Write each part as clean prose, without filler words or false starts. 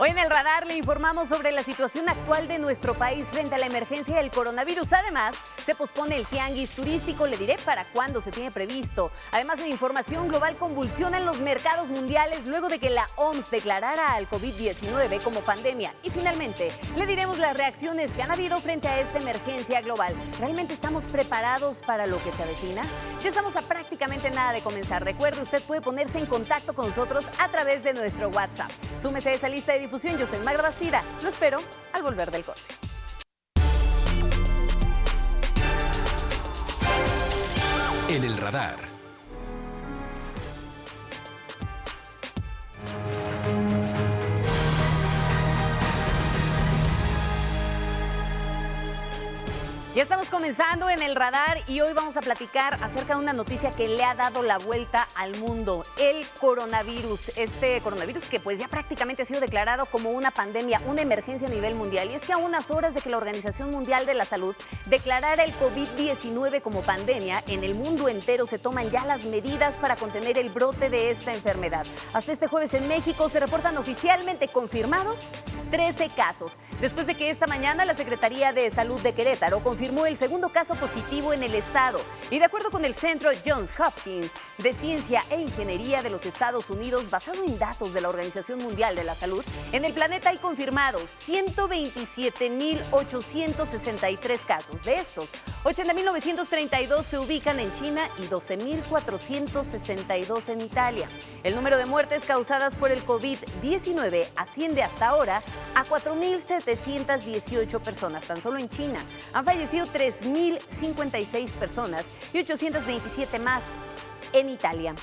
Hoy en el radar le informamos sobre la situación actual de nuestro país frente a la emergencia del coronavirus. Además, se pospone el tianguis turístico, le diré para cuándo se tiene previsto. Además, la información global convulsiona en los mercados mundiales luego de que la OMS declarara al COVID-19 como pandemia. Y finalmente, le diremos las reacciones que han habido frente a esta emergencia global. ¿Realmente estamos preparados para lo que se avecina? Ya estamos a prácticamente nada de comenzar. Recuerde, usted puede ponerse en contacto con nosotros a través de nuestro WhatsApp. Súmese a esa lista de difusión. Yo soy Magda Bastida. Lo espero al volver del corte. En el radar. Ya estamos comenzando en el radar y hoy vamos a platicar acerca de una noticia que le ha dado la vuelta al mundo, el coronavirus. Este coronavirus que pues ya prácticamente ha sido declarado como una pandemia, una emergencia a nivel mundial. Y es que a unas horas de que la Organización Mundial de la Salud declarara el COVID-19 como pandemia, en el mundo entero se toman ya las medidas para contener el brote de esta enfermedad. Hasta este jueves en México se reportan oficialmente confirmados 13 casos, después de que esta mañana la Secretaría de Salud de Querétaro confirmó el segundo caso positivo en el estado. Y de acuerdo con el Centro Johns Hopkins de Ciencia e Ingeniería de los Estados Unidos, basado en datos de la Organización Mundial de la Salud, en el planeta hay confirmados 127.863 casos. De estos, 80.932 se ubican en China y 12.462 en Italia. El número de muertes causadas por el COVID-19 asciende hasta ahora a 4.718 personas. Tan solo en China han fallecido 3.056 personas y 827 más en Italia.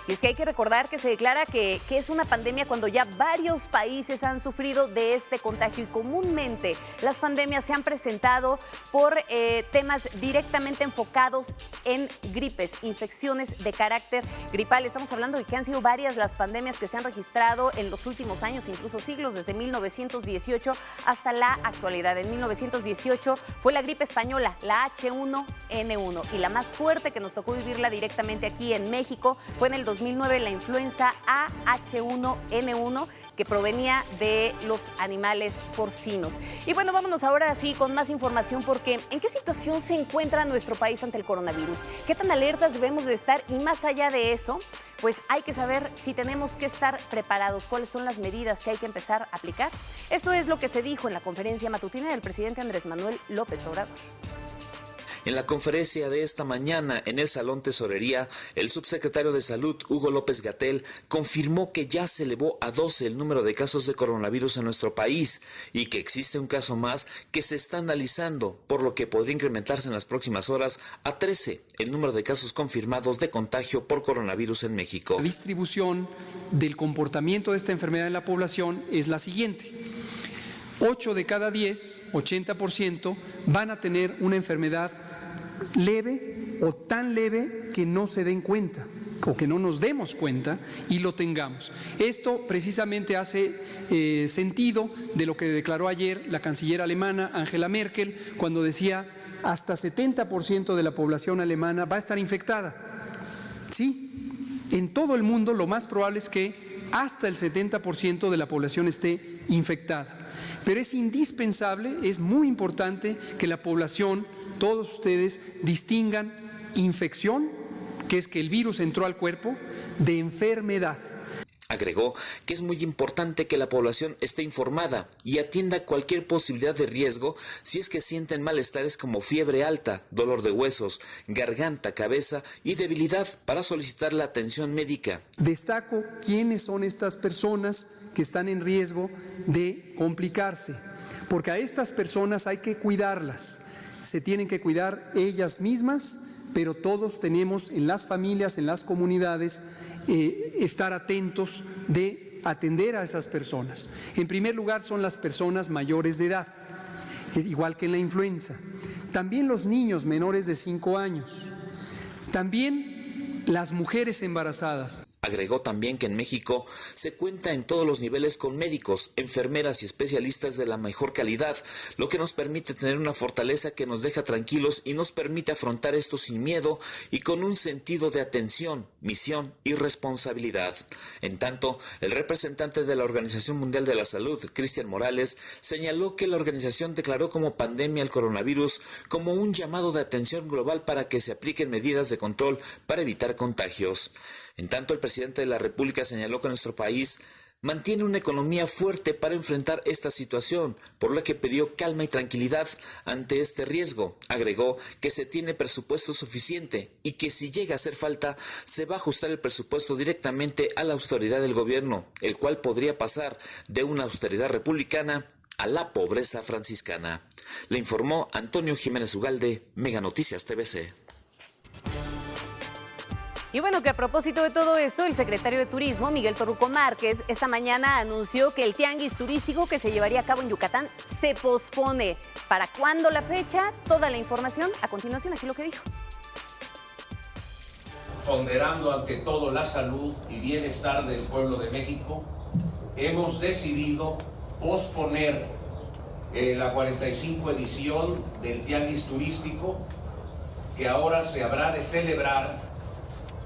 Y es que hay que recordar que se declara que es una pandemia cuando ya varios países han sufrido de este contagio y comúnmente las pandemias se han presentado por temas directamente enfocados en gripes, infecciones de carácter gripal. Estamos hablando de que han sido varias las pandemias que se han registrado en los últimos años, incluso siglos, desde 1918 hasta la actualidad. En 1918 fue la gripe española, la H1N1, y la más fuerte que nos tocó vivirla directamente aquí en México fue en el 2009 la influenza H1N1 que provenía de los animales porcinos. Y bueno, vámonos ahora sí con más información porque ¿en qué situación se encuentra nuestro país ante el coronavirus? ¿Qué tan alertas debemos de estar? Y más allá de eso, pues hay que saber si tenemos que estar preparados, cuáles son las medidas que hay que empezar a aplicar. Esto es lo que se dijo en la conferencia matutina del presidente Andrés Manuel López Obrador. En la conferencia de esta mañana en el Salón Tesorería, el subsecretario de Salud, Hugo López-Gatell, confirmó que ya se elevó a 12 el número de casos de coronavirus en nuestro país y que existe un caso más que se está analizando, por lo que podría incrementarse en las próximas horas a 13 el número de casos confirmados de contagio por coronavirus en México. La distribución del comportamiento de esta enfermedad en la población es la siguiente. 8 de cada 10, 80%, van a tener una enfermedad leve o tan leve que no se den cuenta o que no nos demos cuenta y lo tengamos. Esto precisamente hace sentido de lo que declaró ayer la canciller alemana Angela Merkel cuando decía hasta 70% de la población alemana va a estar infectada. Sí, en todo el mundo lo más probable es que hasta el 70% de la población esté infectada. Pero es indispensable, es muy importante que la población, todos ustedes, distingan infección, que es que el virus entró al cuerpo, de enfermedad. Agregó que es muy importante que la población esté informada y atienda cualquier posibilidad de riesgo si es que sienten malestares como fiebre alta, dolor de huesos, garganta, cabeza y debilidad para solicitar la atención médica. Destaco quiénes son estas personas que están en riesgo de complicarse, porque a estas personas hay que cuidarlas, se tienen que cuidar ellas mismas, pero todos tenemos en las familias, en las comunidades, estar atentos de atender a esas personas. En primer lugar son las personas mayores de edad, igual que en la influenza. También los niños menores de 5 años. También las mujeres embarazadas. Agregó también que en México se cuenta en todos los niveles con médicos, enfermeras y especialistas de la mejor calidad, lo que nos permite tener una fortaleza que nos deja tranquilos y nos permite afrontar esto sin miedo y con un sentido de atención, misión y responsabilidad. En tanto, el representante de la Organización Mundial de la Salud, Cristian Morales, señaló que la organización declaró como pandemia el coronavirus como un llamado de atención global para que se apliquen medidas de control para evitar contagios. En tanto, el presidente de la República señaló que nuestro país mantiene una economía fuerte para enfrentar esta situación, por lo que pidió calma y tranquilidad ante este riesgo. Agregó que se tiene presupuesto suficiente y que si llega a hacer falta, se va a ajustar el presupuesto directamente a la austeridad del gobierno, el cual podría pasar de una austeridad republicana a la pobreza franciscana. Le informó Antonio Jiménez Ugalde, Mega Noticias TVC. Y bueno, que a propósito de todo esto, el secretario de Turismo, Miguel Torruco Márquez, esta mañana anunció que el tianguis turístico que se llevaría a cabo en Yucatán se pospone. ¿Para cuándo la fecha? Toda la información a continuación, aquí lo que dijo. Ponderando ante todo la salud y bienestar del pueblo de México, hemos decidido posponer la 45 edición del tianguis turístico, que ahora se habrá de celebrar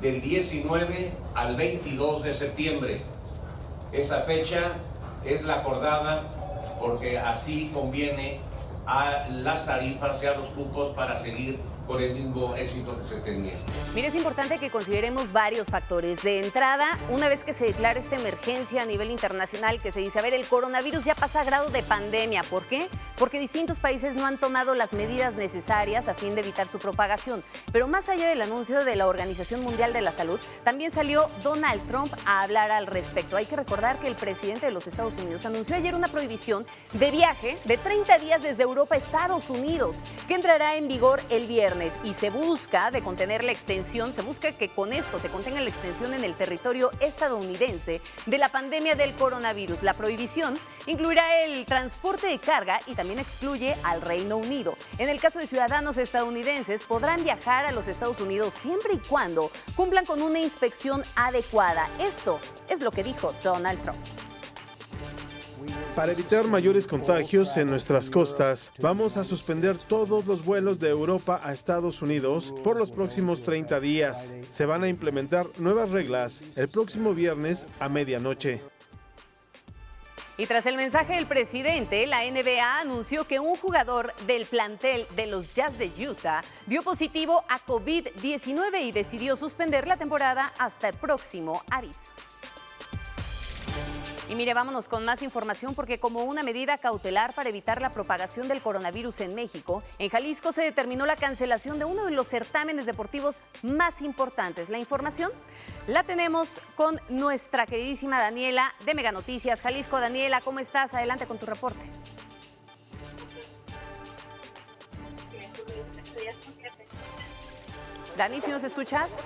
del 19 al 22 de septiembre. Esa fecha es la acordada porque así conviene a las tarifas y a los cupos para seguir con el mismo éxito que se tenía. Mire, es importante que consideremos varios factores. De entrada, una vez que se declara esta emergencia a nivel internacional, que se dice, a ver, el coronavirus ya pasa a grado de pandemia. ¿Por qué? Porque distintos países no han tomado las medidas necesarias a fin de evitar su propagación. Pero más allá del anuncio de la Organización Mundial de la Salud, también salió Donald Trump a hablar al respecto. Hay que recordar que el presidente de los Estados Unidos anunció ayer una prohibición de viaje de 30 días desde Europa a Estados Unidos, que entrará en vigor el viernes. Y se busca de contener la extensión, se busca que con esto se contenga la extensión en el territorio estadounidense de la pandemia del coronavirus. La prohibición incluirá el transporte de carga y también excluye al Reino Unido. En el caso de ciudadanos estadounidenses, podrán viajar a los Estados Unidos siempre y cuando cumplan con una inspección adecuada. Esto es lo que dijo Donald Trump. Para evitar mayores contagios en nuestras costas, vamos a suspender todos los vuelos de Europa a Estados Unidos por los próximos 30 días. Se van a implementar nuevas reglas el próximo viernes a medianoche. Y tras el mensaje del presidente, la NBA anunció que un jugador del plantel de los Jazz de Utah dio positivo a COVID-19 y decidió suspender la temporada hasta el próximo aviso. Y mire, vámonos con más información porque como una medida cautelar para evitar la propagación del coronavirus en México, en Jalisco se determinó la cancelación de uno de los certámenes deportivos más importantes. La información la tenemos con nuestra queridísima Daniela de Mega Noticias Jalisco. Daniela, ¿cómo estás? Adelante con tu reporte. Dani, ¿sí nos escuchas?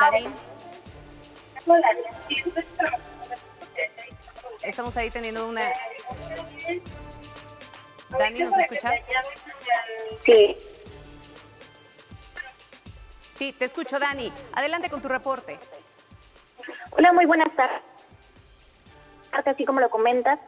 Dani. Estamos ahí teniendo una... Dani, ¿nos escuchas? Sí. Sí, te escucho, Dani. Adelante con tu reporte. Hola, muy buenas tardes. Así como lo comentas,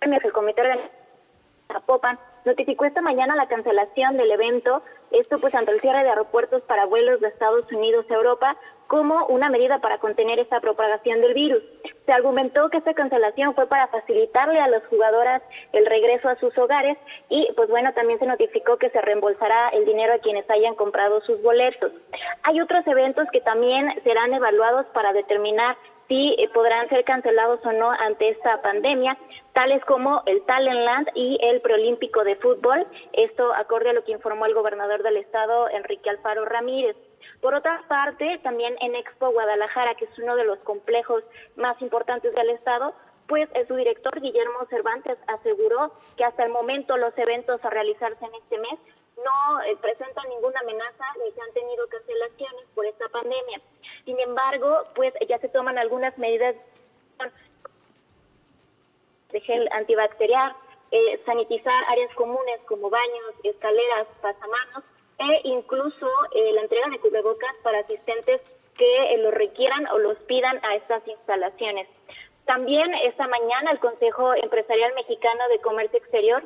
el comité organizador de Zapopan notificó esta mañana la cancelación del evento, esto pues ante el cierre de aeropuertos para vuelos de Estados Unidos a Europa, como una medida para contener esta propagación del virus. Se argumentó que esta cancelación fue para facilitarle a las jugadoras el regreso a sus hogares y pues bueno, también se notificó que se reembolsará el dinero a quienes hayan comprado sus boletos. Hay otros eventos que también serán evaluados para determinar si podrán ser cancelados o no ante esta pandemia, tales como el Talentland y el Preolímpico de Fútbol, esto acorde a lo que informó el gobernador del estado, Enrique Alfaro Ramírez. Por otra parte, también en Expo Guadalajara, que es uno de los complejos más importantes del estado, pues su director, Guillermo Cervantes, aseguró que hasta el momento los eventos a realizarse en este mes no presentan ninguna amenaza ni se han tenido cancelaciones por esta pandemia. Sin embargo, pues ya se toman algunas medidas de gel antibacterial, sanitizar áreas comunes como baños, escaleras, pasamanos, e incluso la entrega de cubrebocas para asistentes que lo requieran o los pidan a estas instalaciones. También esta mañana el Consejo Empresarial Mexicano de Comercio Exterior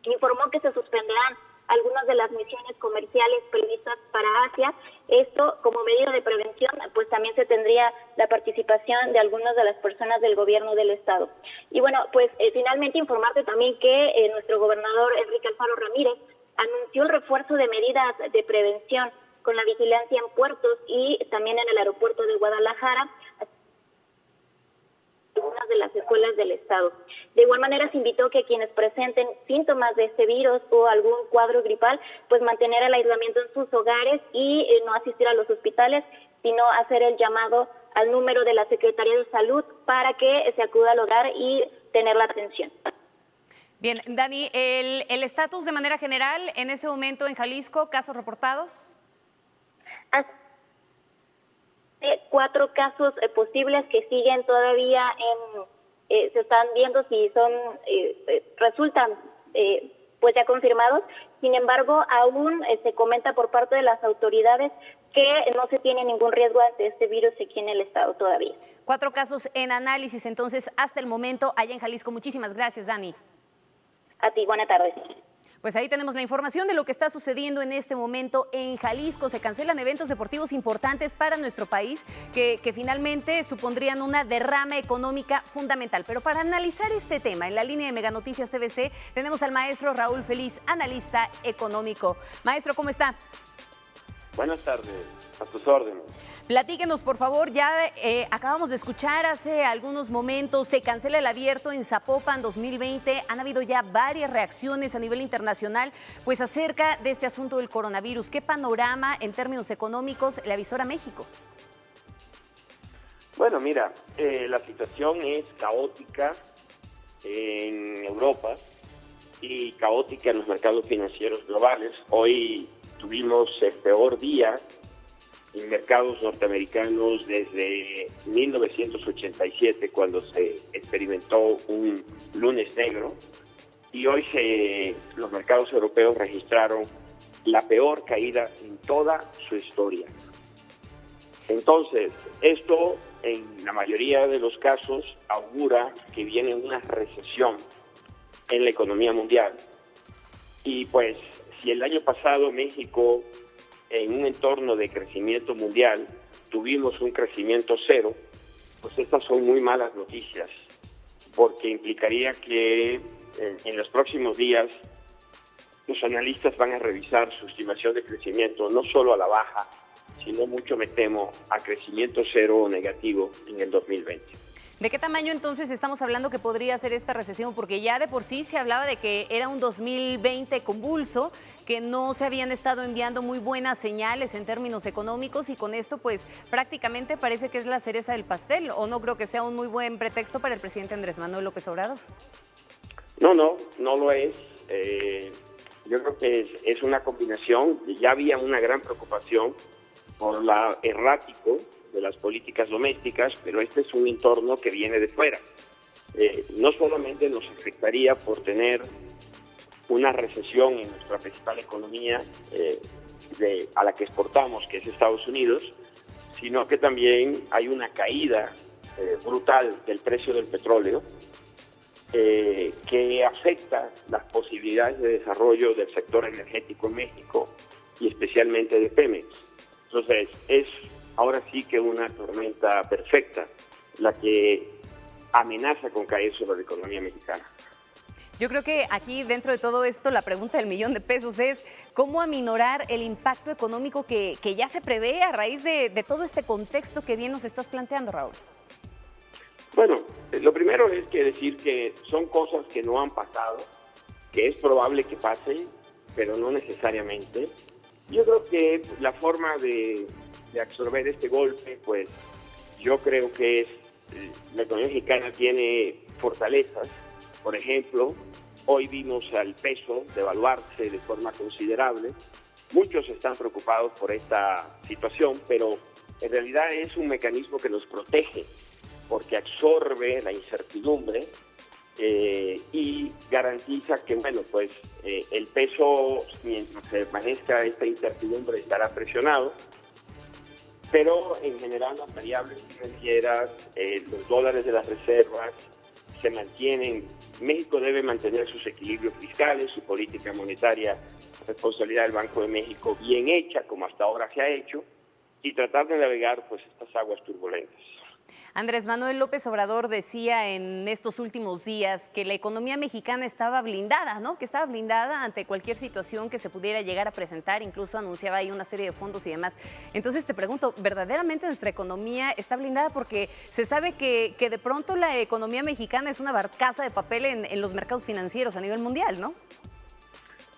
informó que se suspenderán algunas de las misiones comerciales previstas para Asia. Esto, como medida de prevención, pues también se tendría la participación de algunas de las personas del gobierno del estado. Y bueno, pues finalmente informarte también que nuestro gobernador Enrique Alfaro Ramírez anunció el refuerzo de medidas de prevención con la vigilancia en puertos y también en el aeropuerto de Guadalajara, algunas de las escuelas del estado. De igual manera se invitó que quienes presenten síntomas de este virus o algún cuadro gripal, pues mantener el aislamiento en sus hogares y no asistir a los hospitales, sino hacer el llamado al número de la Secretaría de Salud para que se acuda al hogar y tener la atención. Bien, Dani, el estatus de manera general en este momento en Jalisco, casos reportados. 4 casos posibles que siguen todavía se están viendo si son resultan pues ya confirmados. Sin embargo, aún se comenta por parte de las autoridades que no se tiene ningún riesgo ante este virus aquí en el estado todavía. 4 casos en análisis entonces hasta el momento allá en Jalisco. Muchísimas gracias, Dani. A ti, buena tarde. Pues ahí tenemos la información de lo que está sucediendo en este momento en Jalisco. Se cancelan eventos deportivos importantes para nuestro país que finalmente supondrían una derrama económica fundamental. Pero para analizar este tema, en la línea de Mega Noticias TVC, tenemos al maestro Raúl Feliz, analista económico. Maestro, ¿cómo está? Buenas tardes, a tus órdenes. Platíquenos, por favor, ya acabamos de escuchar hace algunos momentos, se cancela el abierto en Zapopan 2020, han habido ya varias reacciones a nivel internacional, pues acerca de este asunto del coronavirus. ¿Qué panorama en términos económicos le avisora México? Bueno, mira, la situación es caótica en Europa y caótica en los mercados financieros globales. Hoy tuvimos el peor día en mercados norteamericanos desde 1987, cuando se experimentó un lunes negro, y hoy los mercados europeos registraron la peor caída en toda su historia. Entonces, esto en la mayoría de los casos augura que viene una recesión en la economía mundial. Y pues, si el año pasado México, en un entorno de crecimiento mundial, tuvimos un crecimiento cero, pues estas son muy malas noticias, porque implicaría que en los próximos días los analistas van a revisar su estimación de crecimiento, no solo a la baja, sino mucho me temo a crecimiento cero o negativo en el 2020. ¿De qué tamaño entonces estamos hablando que podría ser esta recesión? Porque ya de por sí se hablaba de que era un 2020 convulso, que no se habían estado enviando muy buenas señales en términos económicos y con esto pues prácticamente parece que es la cereza del pastel, ¿o no creo que sea un muy buen pretexto para el presidente Andrés Manuel López Obrador? No lo es. Yo creo que es una combinación. Ya había una gran preocupación por la errático de las políticas domésticas, pero este es un entorno que viene de fuera. No solamente nos afectaría por tener una recesión en nuestra principal economía a la que exportamos, que es Estados Unidos, sino que también hay una caída brutal del precio del petróleo que afecta las posibilidades de desarrollo del sector energético en México y especialmente de Pemex. Entonces, es ahora sí que una tormenta perfecta la que amenaza con caer sobre la economía mexicana. Yo creo que aquí dentro de todo esto la pregunta del millón de pesos es cómo aminorar el impacto económico que ya se prevé a raíz de todo este contexto que bien nos estás planteando, Raúl. Bueno, lo primero es que decir que son cosas que no han pasado, que es probable que pasen, pero no necesariamente. Yo creo que la forma de absorber este golpe, pues yo creo que la economía mexicana tiene fortalezas. Por ejemplo, hoy vimos al peso devaluarse de forma considerable. Muchos están preocupados por esta situación, pero en realidad es un mecanismo que nos protege porque absorbe la incertidumbre y garantiza que, bueno, pues el peso, mientras se permanezca esta incertidumbre, estará presionado, pero en general las variables financieras, los dólares de las reservas se mantienen. México debe mantener sus equilibrios fiscales, su política monetaria, responsabilidad del Banco de México bien hecha, como hasta ahora se ha hecho, y tratar de navegar pues estas aguas turbulentas. Andrés Manuel López Obrador decía en estos últimos días que la economía mexicana estaba blindada, ¿no? Que estaba blindada ante cualquier situación que se pudiera llegar a presentar, incluso anunciaba ahí una serie de fondos y demás. Entonces te pregunto, ¿verdaderamente nuestra economía está blindada? Porque se sabe que de pronto la economía mexicana es una barcaza de papel en los mercados financieros a nivel mundial, ¿no?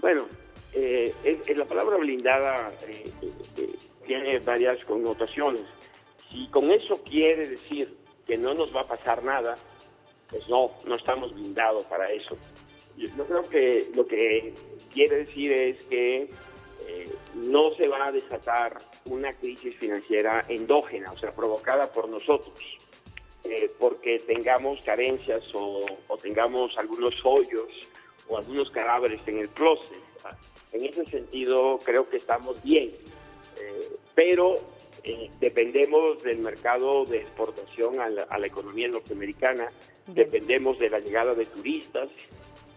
Bueno, la palabra blindada tiene varias connotaciones. Si con eso quiere decir que no nos va a pasar nada, pues no estamos blindados para eso. Yo creo que lo que quiere decir es que no se va a desatar una crisis financiera endógena, o sea, provocada por nosotros, porque tengamos carencias o tengamos algunos hoyos o algunos cadáveres en el closet. En ese sentido, creo que estamos bien, pero dependemos del mercado de exportación a la economía norteamericana, dependemos de la llegada de turistas,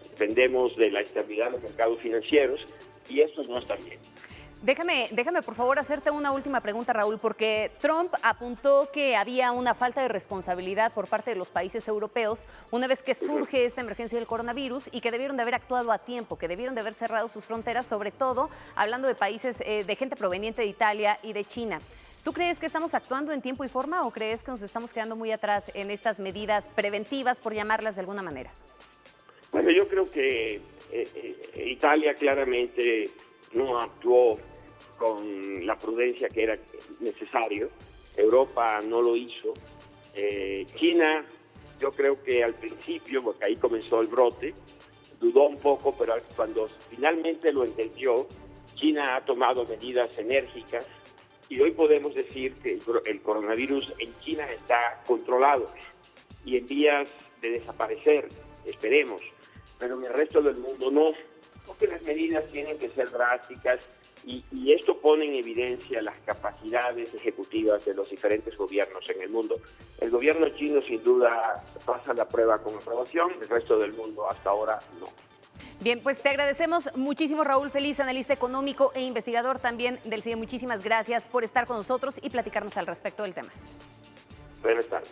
dependemos de la estabilidad de los mercados financieros, y eso no está bien. Déjame por favor hacerte una última pregunta, Raúl, porque Trump apuntó que había una falta de responsabilidad por parte de los países europeos una vez que surge esta emergencia del coronavirus y que debieron de haber actuado a tiempo, que debieron de haber cerrado sus fronteras, sobre todo hablando de países de gente proveniente de Italia y de China. ¿Tú crees que estamos actuando en tiempo y forma o crees que nos estamos quedando muy atrás en estas medidas preventivas, por llamarlas de alguna manera? Bueno, yo creo que Italia claramente no actuó con la prudencia que era necesario. Europa no lo hizo. China, yo creo que al principio, porque ahí comenzó el brote, dudó un poco, pero cuando finalmente lo entendió, China ha tomado medidas enérgicas y hoy podemos decir que el coronavirus en China está controlado y en vías de desaparecer, esperemos, pero en el resto del mundo no, porque las medidas tienen que ser drásticas y esto pone en evidencia las capacidades ejecutivas de los diferentes gobiernos en el mundo. El gobierno chino sin duda pasa la prueba con aprobación, el resto del mundo hasta ahora no. Bien, pues te agradecemos muchísimo, Raúl Feliz, analista económico e investigador también del CIE. Muchísimas gracias por estar con nosotros y platicarnos al respecto del tema. Buenas tardes.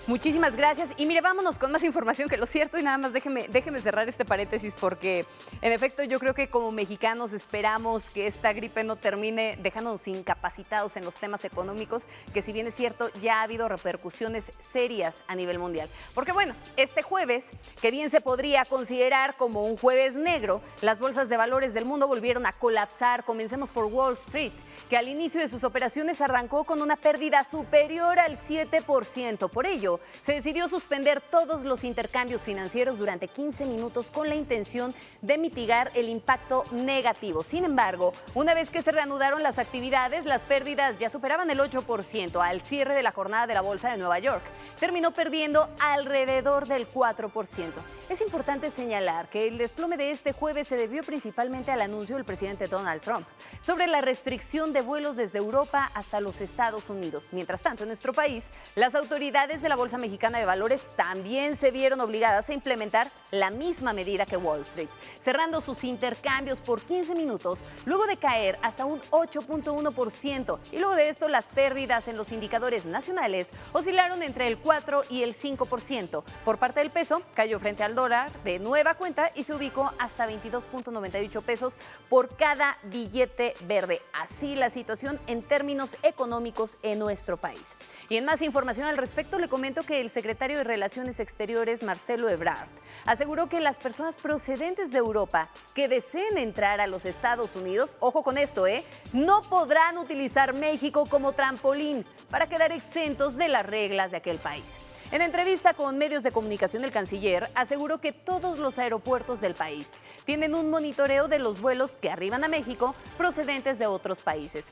Muchísimas gracias. Y mire, vámonos con más información, que lo cierto, y nada más déjeme cerrar este paréntesis porque, en efecto, yo creo que como mexicanos esperamos que esta gripe no termine dejándonos incapacitados en los temas económicos, que si bien es cierto, ya ha habido repercusiones serias a nivel mundial. Porque bueno, este jueves, que bien se podría considerar como un jueves negro, las bolsas de valores del mundo volvieron a colapsar. Comencemos por Wall Street, que al inicio de sus operaciones arrancó con una pérdida superior al 7%. Por ello, se decidió suspender todos los intercambios financieros durante 15 minutos con la intención de mitigar el impacto negativo. Sin embargo, una vez que se reanudaron las actividades, las pérdidas ya superaban el 8%. Al cierre de la jornada de la Bolsa de Nueva York, terminó perdiendo alrededor del 4%. Es importante señalar que el desplome de este jueves se debió principalmente al anuncio del presidente Donald Trump sobre la restricción de vuelos desde Europa hasta los Estados Unidos. Mientras tanto, en nuestro país, las autoridades de la Bolsa Mexicana de Valores también se vieron obligadas a implementar la misma medida que Wall Street, cerrando sus intercambios por 15 minutos, luego de caer hasta un 8.1%. Y luego de esto, las pérdidas en los indicadores nacionales oscilaron entre el 4 y el 5%. Por parte del peso, cayó frente al dólar de nueva cuenta y se ubicó hasta 22.98 pesos por cada billete verde. Así la situación en términos económicos en nuestro país. Y en más información al respecto, le comento que el secretario de Relaciones Exteriores, Marcelo Ebrard, aseguró que las personas procedentes de Europa que deseen entrar a los Estados Unidos, ojo con esto, no podrán utilizar México como trampolín para quedar exentos de las reglas de aquel país. En entrevista con medios de comunicación, el canciller aseguró que todos los aeropuertos del país tienen un monitoreo de los vuelos que arriban a México procedentes de otros países.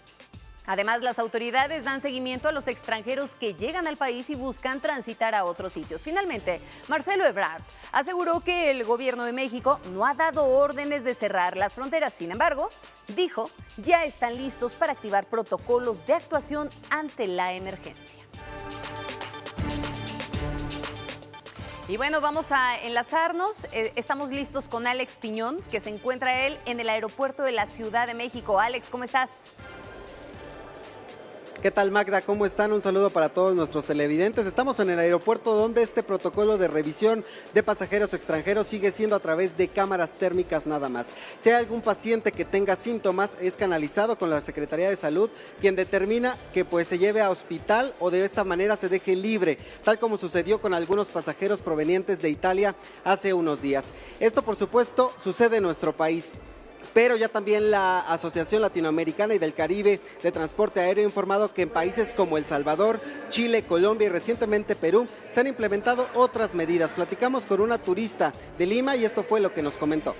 Además, las autoridades dan seguimiento a los extranjeros que llegan al país y buscan transitar a otros sitios. Finalmente, Marcelo Ebrard aseguró que el gobierno de México no ha dado órdenes de cerrar las fronteras. Sin embargo, dijo, ya están listos para activar protocolos de actuación ante la emergencia. Y bueno, vamos a enlazarnos. Estamos listos con Alex Piñón, que se encuentra él en el aeropuerto de la Ciudad de México. Alex, ¿cómo estás? ¿Qué tal, Magda? ¿Cómo están? Un saludo para todos nuestros televidentes. Estamos en el aeropuerto donde este protocolo de revisión de pasajeros extranjeros sigue siendo a través de cámaras térmicas nada más. Si hay algún paciente que tenga síntomas, es canalizado con la Secretaría de Salud, quien determina que pues se lleve a hospital o de esta manera se deje libre, tal como sucedió con algunos pasajeros provenientes de Italia hace unos días. Esto, por supuesto, sucede en nuestro país. Pero ya también la Asociación Latinoamericana y del Caribe de Transporte Aéreo ha informado que en países como El Salvador, Chile, Colombia y recientemente Perú se han implementado otras medidas. Platicamos con una turista de Lima y esto fue lo que nos comentó.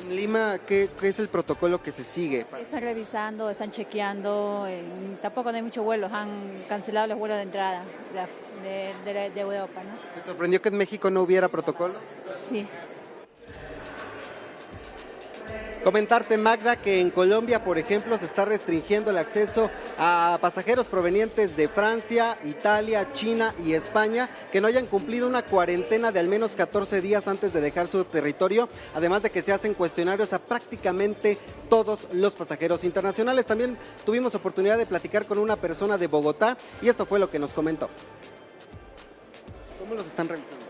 En Lima, ¿qué es el protocolo que se sigue? Están revisando, están chequeando, tampoco no hay muchos vuelos, han cancelado los vuelos de entrada de Europa, ¿no? ¿Te sorprendió que en México no hubiera protocolo? Sí. Comentarte, Magda, que en Colombia, por ejemplo, se está restringiendo el acceso a pasajeros provenientes de Francia, Italia, China y España que no hayan cumplido una cuarentena de al menos 14 días antes de dejar su territorio, además de que se hacen cuestionarios a prácticamente todos los pasajeros internacionales. También tuvimos oportunidad de platicar con una persona de Bogotá y esto fue lo que nos comentó. ¿Cómo los están revisando?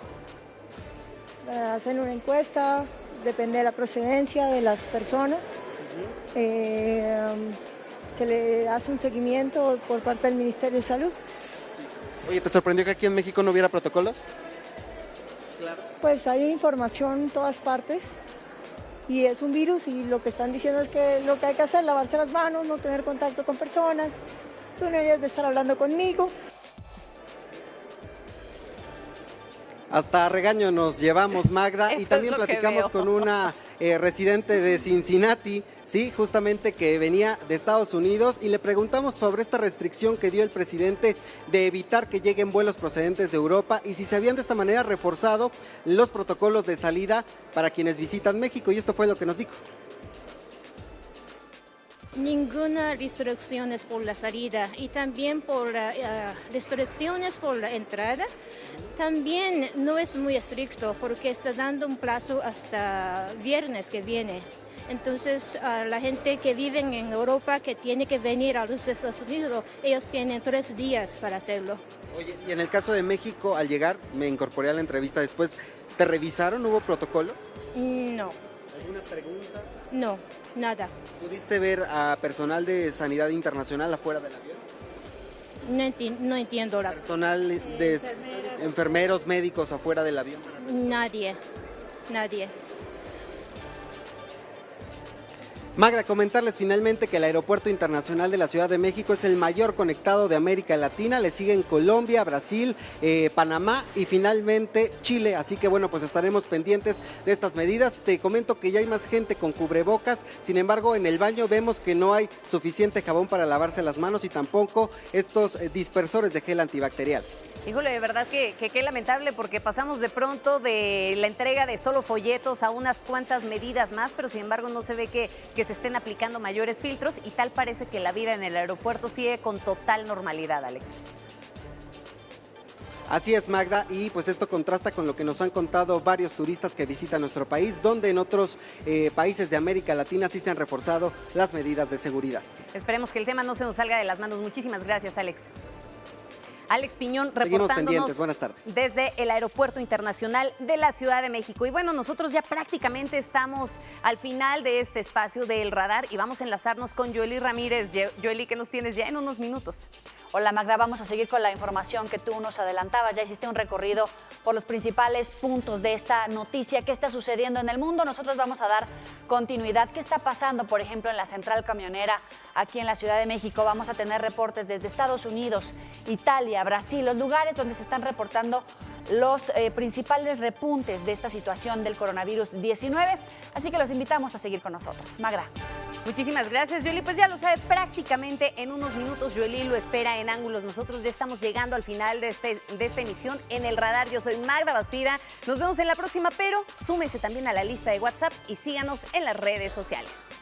Hacen una encuesta, depende de la procedencia de las personas. Se le hace un seguimiento por parte del Ministerio de Salud. Oye, ¿te sorprendió que aquí en México no hubiera protocolos? Claro. Pues hay información en todas partes y es un virus y lo que están diciendo es que lo que hay que hacer es lavarse las manos, no tener contacto con personas. Tú no deberías de estar hablando conmigo. Hasta regaño nos llevamos, Magda, y también platicamos con una residente de Cincinnati, sí, justamente que venía de Estados Unidos, y le preguntamos sobre esta restricción que dio el presidente de evitar que lleguen vuelos procedentes de Europa y si se habían de esta manera reforzado los protocolos de salida para quienes visitan México, y esto fue lo que nos dijo. Ninguna restricciones por la salida y también por restricciones por la entrada. También no es muy estricto porque está dando un plazo hasta viernes que viene. Entonces, la gente que vive en Europa que tiene que venir a los Estados Unidos, ellos tienen 3 días para hacerlo. Oye, y en el caso de México, al llegar, me incorporé a la entrevista después, ¿te revisaron? ¿Hubo protocolo? No. ¿Alguna pregunta? No, nada. ¿Pudiste ver a personal de sanidad internacional afuera del avión? No entiendo la... ¿Personal de enfermeros, médicos afuera del avión? Nadie. Magda, comentarles finalmente que el Aeropuerto Internacional de la Ciudad de México es el mayor conectado de América Latina, le siguen Colombia, Brasil, Panamá y finalmente Chile, así que bueno, pues estaremos pendientes de estas medidas. Te comento que ya hay más gente con cubrebocas, sin embargo en el baño vemos que no hay suficiente jabón para lavarse las manos y tampoco estos dispersores de gel antibacterial. Híjole, de verdad que qué lamentable porque pasamos de pronto de la entrega de solo folletos a unas cuantas medidas más, pero sin embargo no se ve que se estén aplicando mayores filtros y tal parece que la vida en el aeropuerto sigue con total normalidad, Alex. Así es, Magda, y pues esto contrasta con lo que nos han contado varios turistas que visitan nuestro país, donde en otros países de América Latina sí se han reforzado las medidas de seguridad. Esperemos que el tema no se nos salga de las manos. Muchísimas gracias, Alex. Alex Piñón reportándonos desde el Aeropuerto Internacional de la Ciudad de México. Y bueno, nosotros ya prácticamente estamos al final de este espacio del radar y vamos a enlazarnos con Joely Ramírez. Joely, ¿qué nos tienes ya en unos minutos? Hola Magda, vamos a seguir con la información que tú nos adelantabas. Ya hiciste un recorrido por los principales puntos de esta noticia. ¿Qué está sucediendo en el mundo? Nosotros vamos a dar continuidad. ¿Qué está pasando, por ejemplo, en la central camionera aquí en la Ciudad de México? Vamos a tener reportes desde Estados Unidos, Italia, Brasil, los lugares donde se están reportando los principales repuntes de esta situación del coronavirus 19. Así que los invitamos a seguir con nosotros. Magda. Muchísimas gracias, Yoli. Pues ya lo sabe, prácticamente en unos minutos Yoli lo espera en Ángulos. Nosotros ya estamos llegando al final de esta emisión en El Radar. Yo soy Magda Bastida. Nos vemos en la próxima, pero súmese también a la lista de WhatsApp y síganos en las redes sociales.